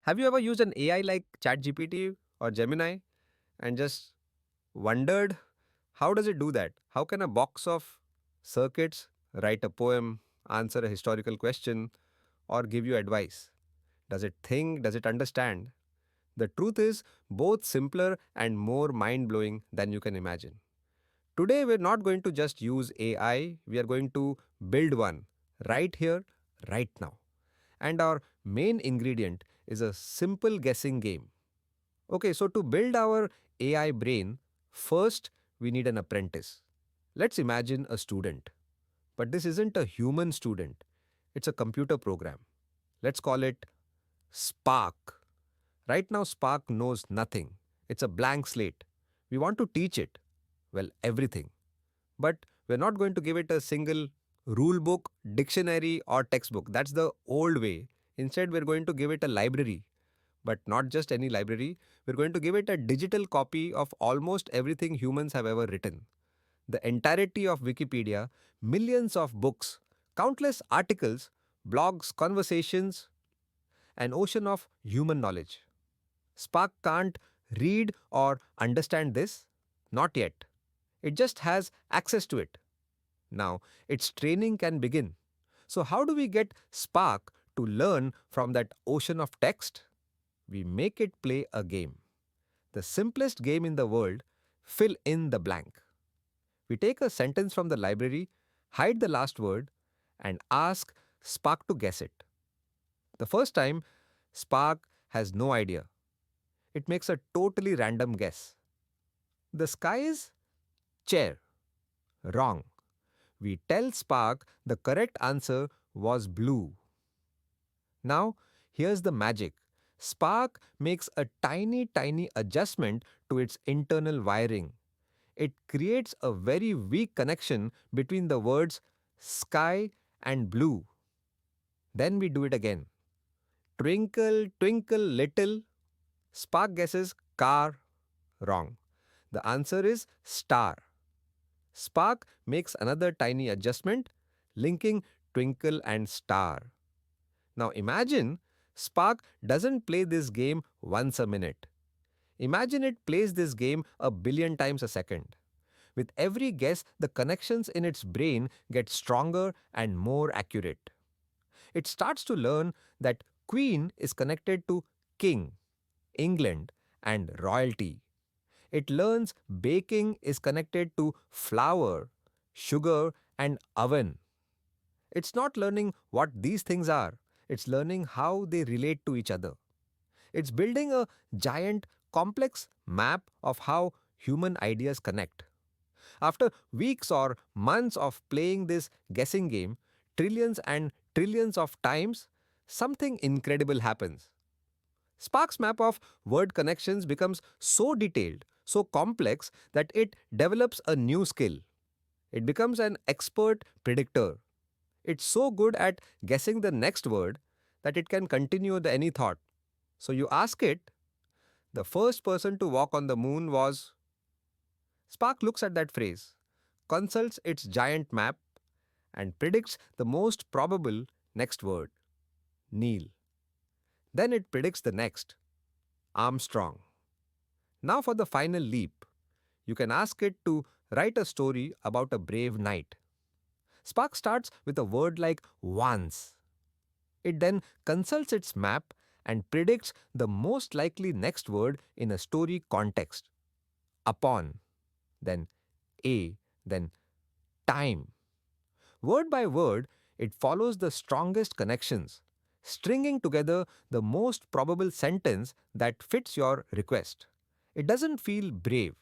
Have you ever used an AI like ChatGPT or Gemini and just wondered how does it do that? How can a box of circuits write a poem, answer a historical question, or give you advice? Does it think? Does it understand? The truth is both simpler and more mind blowing than you can imagine. Today, we're not going to just use AI, we are going to build one right here, right now. And our main ingredient is a simple guessing game. Okay, so to build our AI brain, first we need an apprentice. Let's imagine a student. But this isn't a human student, it's a computer program. Let's call it Spark. Right now, Spark knows nothing. It's a blank slate. We want to teach it, well, everything. But we're not going to give it a single rule book, dictionary, or textbook. That's the old way. Instead, we're going to give it a library, but not just any library. We're going to give it a digital copy of almost everything humans have ever written. The entirety of Wikipedia, millions of books, countless articles, blogs, conversations, an ocean of human knowledge. Spark can't read or understand this? Not yet. It just has access to it. Now, its training can begin. So, how do we get Spark to learn from that ocean of text? We make it play a game. The simplest game in the world, fill in the blank. We take a sentence from the library, hide the last word, and ask Spark to guess it. The first time, Spark has no idea. It makes a totally random guess. The sky is chair. Wrong. We tell Spark the correct answer was blue. Now, here's the magic. Spark makes a tiny adjustment to its internal wiring. It creates a very weak connection between the words sky and blue. Then we do it again. Twinkle, twinkle, little. Spark guesses car. Wrong. The answer is star. Spark makes another tiny adjustment, linking twinkle and star. Now imagine Spark doesn't play this game once a minute. Imagine it plays this game a billion times a second. With every guess, the connections in its brain get stronger and more accurate. It starts to learn that Queen is connected to King, England, and royalty. It learns baking is connected to flour, sugar, and oven. It's not learning what these things are, it's learning how they relate to each other. It's building a giant, complex map of how human ideas connect. After weeks or months of playing this guessing game, trillions and trillions of times, something incredible happens. Spark's map of word connections becomes so detailed, so complex that it develops a new skill. It becomes an expert predictor. It's so good at guessing the next word that it can continue any thought. So you ask it, the first person to walk on the moon was. Spark looks at that phrase, consults its giant map, and predicts the most probable next word, Neil. Then it predicts the next, Armstrong. Now for the final leap. You can ask it to write a story about a brave knight. Spark starts with a word like once. It then consults its map and predicts the most likely next word in a story context. Upon, then a, then time. Word by word, it follows the strongest connections, stringing together the most probable sentence that fits your request. It doesn't feel brave.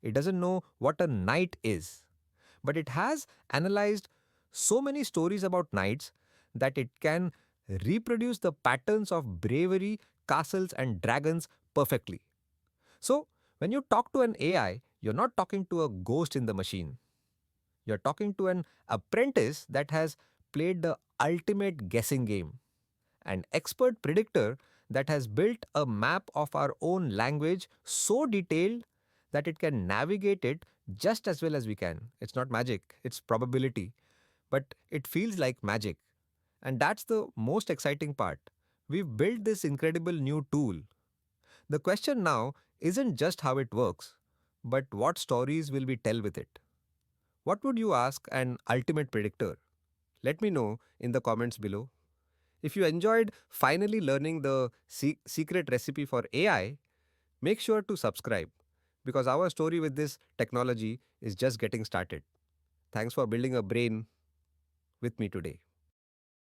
It doesn't know what a knight is. But it has analyzed so many stories about knights that it can reproduce the patterns of bravery, castles, and dragons perfectly. So, when you talk to an AI, you're not talking to a ghost in the machine. You're talking to an apprentice that has played the ultimate guessing game, an expert predictor that has built a map of our own language so detailed that it can navigate it just as well as we can. It's not magic, it's probability, but it feels like magic. And that's the most exciting part. We've built this incredible new tool. The question now isn't just how it works, but what stories will we tell with it? What would you ask an ultimate predictor? Let me know in the comments below. If you enjoyed finally learning the secret recipe for AI, make sure to subscribe because our story with this technology is just getting started. Thanks for building a brain with me today.